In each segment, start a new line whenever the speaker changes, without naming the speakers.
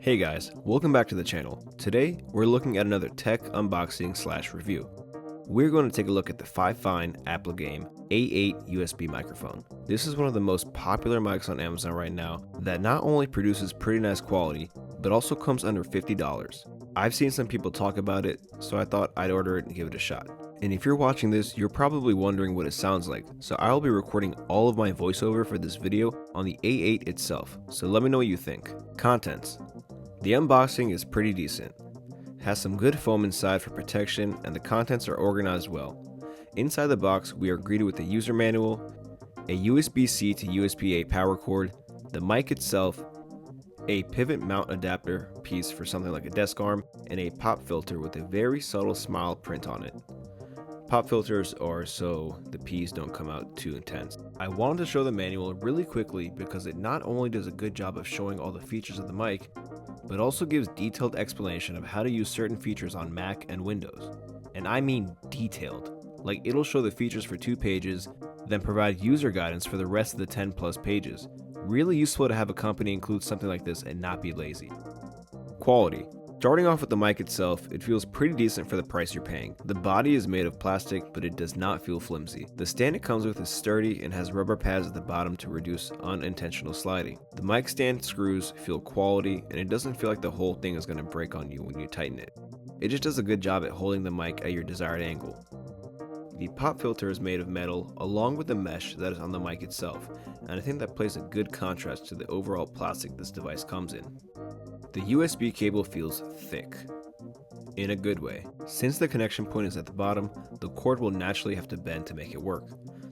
Hey guys, welcome back to the channel. Today, we're looking at another tech unboxing / review. We're going to take a look at the FIFINE Ampligame A8 USB microphone. This is one of the most popular mics on Amazon right now that not only produces pretty nice quality, but also comes under $50. I've seen some people talk about it, so I thought I'd order it and give it a shot. And if you're watching this, you're probably wondering what it sounds like, so I'll be recording all of my voiceover for this video on the A8 itself, so let me know what you think. Contents. The unboxing is pretty decent. It has some good foam inside for protection, and the contents are organized well. Inside the box, we are greeted with a user manual, a USB-C to USB-A power cord, the mic itself, a pivot mount adapter piece for something like a desk arm, and a pop filter with a very subtle smile print on it. Pop filters are so the P's don't come out too intense. I wanted to show the manual really quickly because it not only does a good job of showing all the features of the mic, but also gives detailed explanation of how to use certain features on Mac and Windows. And I mean detailed. Like, it'll show the features for 2 pages, then provide user guidance for the rest of the 10 plus pages. Really useful to have a company include something like this and not be lazy. Quality. Starting off with the mic itself, it feels pretty decent for the price you're paying. The body is made of plastic, but it does not feel flimsy. The stand it comes with is sturdy and has rubber pads at the bottom to reduce unintentional sliding. The mic stand screws feel quality, and it doesn't feel like the whole thing is going to break on you when you tighten it. It just does a good job at holding the mic at your desired angle. The pop filter is made of metal along with the mesh that is on the mic itself, and I think that plays a good contrast to the overall plastic this device comes in. The USB cable feels thick, in a good way. Since the connection point is at the bottom, the cord will naturally have to bend to make it work.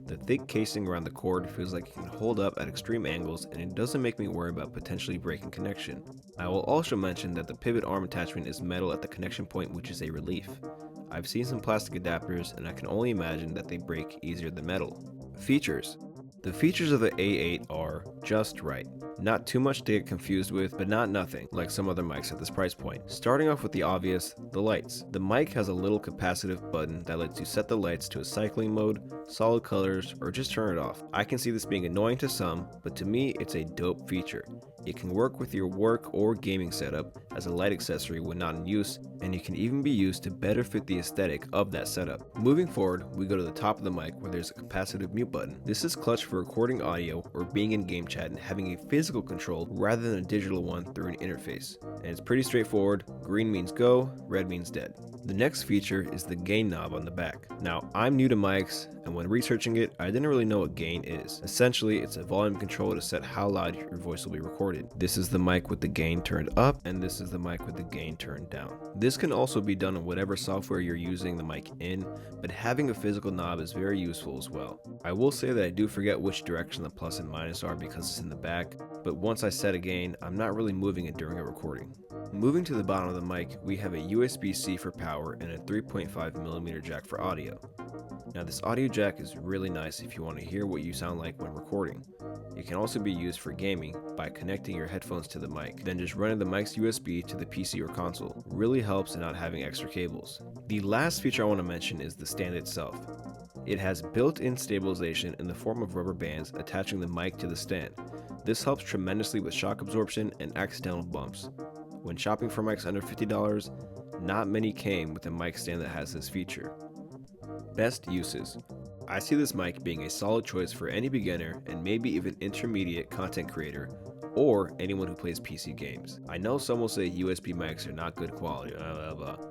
The thick casing around the cord feels like it can hold up at extreme angles, and it doesn't make me worry about potentially breaking connection. I will also mention that the pivot arm attachment is metal at the connection point, which is a relief. I've seen some plastic adapters, and I can only imagine that they break easier than metal. Features. The features of the A8 are just right. Not too much to get confused with, but not nothing, like some other mics at this price point. Starting off with the obvious, the lights. The mic has a little capacitive button that lets you set the lights to a cycling mode, solid colors, or just turn it off. I can see this being annoying to some, but to me it's a dope feature. It can work with your work or gaming setup as a light accessory when not in use, and it can even be used to better fit the aesthetic of that setup. Moving forward, we go to the top of the mic where there's a capacitive mute button. This is clutch for recording audio or being in game chat and having a physical control rather than a digital one through an interface. And it's pretty straightforward. Green means go, red means dead. The next feature is the gain knob on the back. Now, I'm new to mics, and when researching it, I didn't really know what gain is. Essentially, it's a volume control to set how loud your voice will be recorded. This is the mic with the gain turned up, and this is the mic with the gain turned down. This can also be done on whatever software you're using the mic in, but having a physical knob is very useful as well. I will say that I do forget which direction the plus and minus are because it's in the back, but once I set a gain, I'm not really moving it during a recording. Moving to the bottom of the mic, we have a USB-C for power and a 3.5mm jack for audio. Now, this audio jack is really nice if you want to hear what you sound like when recording. It can also be used for gaming by connecting your headphones to the mic, then just running the mic's USB to the PC or console. Really helps in not having extra cables. The last feature I want to mention is the stand itself. It has built-in stabilization in the form of rubber bands attaching the mic to the stand. This helps tremendously with shock absorption and accidental bumps. When shopping for mics under $50, not many came with a mic stand that has this feature. Best uses. I see this mic being a solid choice for any beginner and maybe even intermediate content creator or anyone who plays PC games. I know some will say USB mics are not good quality,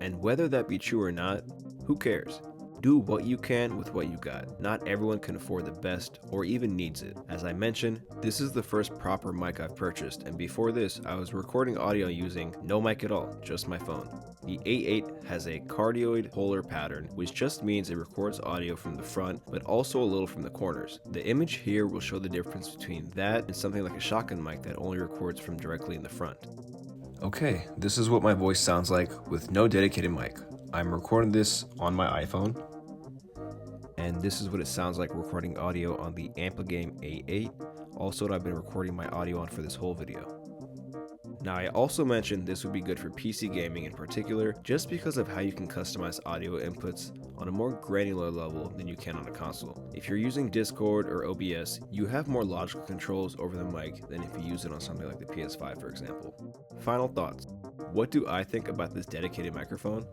and whether that be true or not, who cares? Do what you can with what you got. Not everyone can afford the best or even needs it. As I mentioned, this is the first proper mic I've purchased, and before this, I was recording audio using no mic at all, just my phone. The A8 has a cardioid polar pattern, which just means it records audio from the front, but also a little from the corners. The image here will show the difference between that and something like a shotgun mic that only records from directly in the front. Okay, this is what my voice sounds like with no dedicated mic. I'm recording this on my iPhone, and this is what it sounds like recording audio on the Ampligame A8, also what I've been recording my audio on for this whole video. Now, I also mentioned this would be good for PC gaming in particular, just because of how you can customize audio inputs on a more granular level than you can on a console. If you're using Discord or OBS, you have more logical controls over the mic than if you use it on something like the PS5, for example. Final thoughts. What do I think about this dedicated microphone?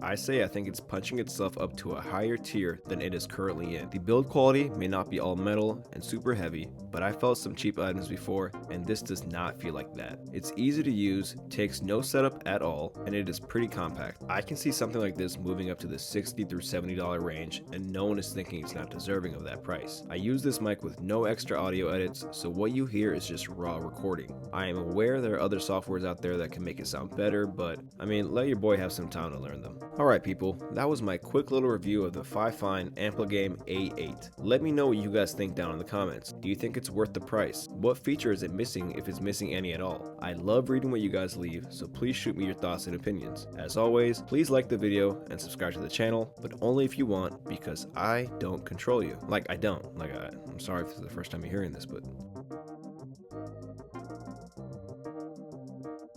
I think it's punching itself up to a higher tier than it is currently in. The build quality may not be all metal and super heavy, but I felt some cheap items before, and this does not feel like that. It's easy to use, takes no setup at all, and it is pretty compact. I can see something like this moving up to the $60 through $70 range, and no one is thinking it's not deserving of that price. I use this mic with no extra audio edits, so what you hear is just raw recording. I am aware there are other softwares out there that can make it sound better, but let your boy have some time to learn them. Alright people, that was my quick little review of the FIFINE Ampligame A8. Let me know what you guys think down in the comments. Do you think it's worth the price? What feature is it missing, if it's missing any at all? I love reading what you guys leave, so please shoot me your thoughts and opinions. As always, please like the video and subscribe to the channel, but only if you want, because I don't control you. I'm sorry if this is the first time you're hearing this, but